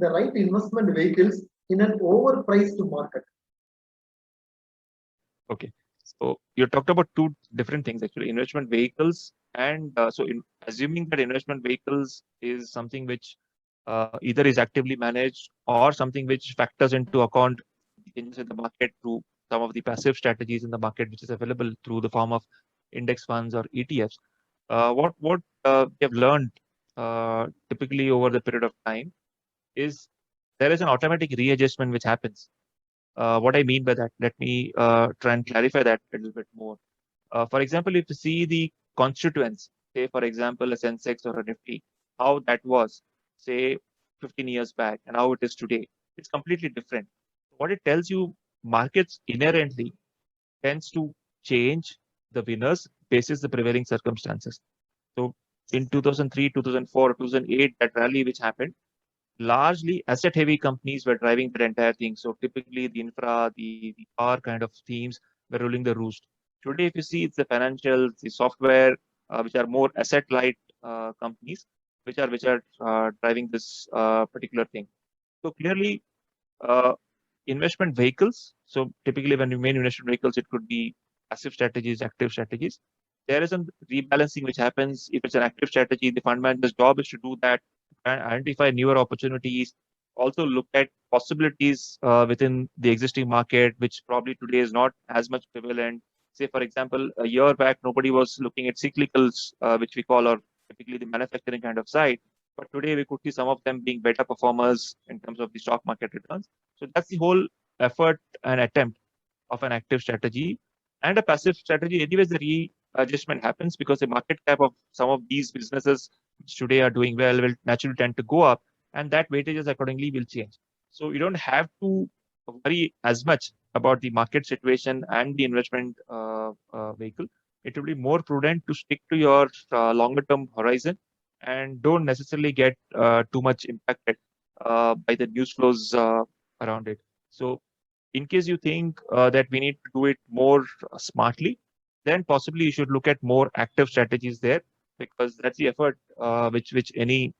the right investment vehicles in an overpriced market. Okay. So you talked about two different things actually, investment vehicles and assuming that investment vehicles is something which either is actively managed or something which factors into account changes in the market through some of the passive strategies in the market, which is available through the form of index funds or ETFs. What we have learned typically over the period of time is there is an automatic readjustment which happens. What I mean by that, let me try and clarify that a little bit more. For example, if you see the constituents, say for example a Sensex or a Nifty, how that was, say 15 years back and how it is today, it's completely different. What it tells you, markets inherently tends to change the winners basis the prevailing circumstances. So in 2003, 2004, 2008, that rally which happened, largely asset heavy companies were driving that entire thing. So typically the infra, the power kind of themes were ruling the roost. Today, if you see, it's the financials, the software, which are more asset light companies, which are driving this particular thing. So clearly, uh, investment vehicles. So typically, when you mean investment vehicles, it could be passive strategies, active strategies. There is a rebalancing which happens. If it's an active strategy, the fund manager's job is to do that and identify newer opportunities. Also look at possibilities within the existing market, which probably today is not as much prevalent. Say, for example, a year back, nobody was looking at cyclicals, which we call, or typically the manufacturing kind of side. But today we could see some of them being better performers in terms of the stock market returns. So that's the whole effort and attempt of an active strategy. And a passive strategy, anyways, the readjustment happens because the market cap of some of these businesses which today are doing well will naturally tend to go up, and that weightages accordingly will change. So you don't have to worry as much about the market situation and the investment vehicle. It will be more prudent to stick to your longer term horizon and don't necessarily get too much impacted by the news flows around it. So in case you think that we need to do it more smartly, then possibly you should look at more active strategies there, because that's the effort which any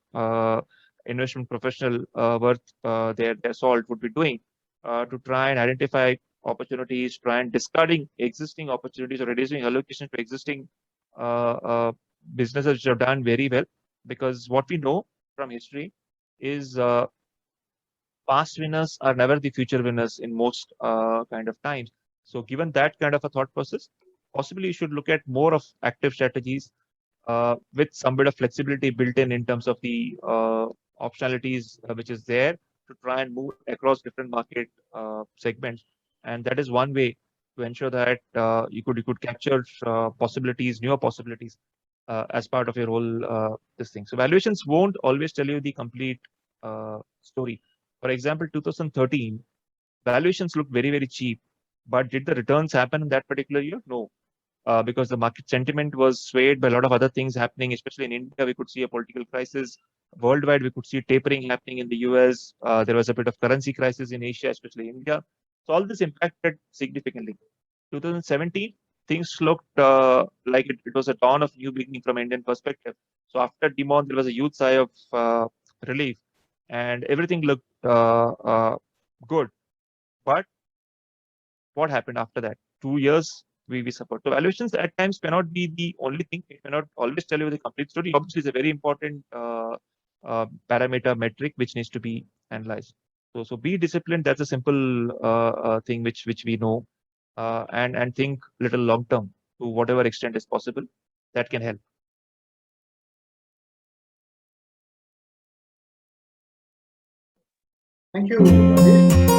investment professional worth their salt would be doing to try and identify opportunities, try and discarding existing opportunities or reducing allocation to existing businesses which have done very well. Because what we know from history is past winners are never the future winners in most kind of times. So given that kind of a thought process, possibly you should look at more of active strategies with some bit of flexibility built in terms of the optionalities which is there to try and move across different market segments. And that is one way to ensure that you could capture possibilities, newer possibilities as part of your whole this thing. So valuations won't always tell you the complete story. For example, 2013, valuations looked very, very cheap, but did the returns happen in that particular year? No, because the market sentiment was swayed by a lot of other things happening, especially in India. We could see a political crisis. Worldwide, we could see tapering happening in the US. There was a bit of currency crisis in Asia, especially India. So all this impacted significantly. 2017, things looked like it was a dawn of new beginning from Indian perspective. So after demon, there was a huge sigh of relief, and everything looked good. But what happened after that? 2 years we suffered. So valuations at times cannot be the only thing. It cannot always tell you the complete story. Obviously, it's a very important parameter metric which needs to be analyzed. So be disciplined. That's a simple thing which we know, and think little long term to whatever extent is possible. That can help. Thank you, Rajesh.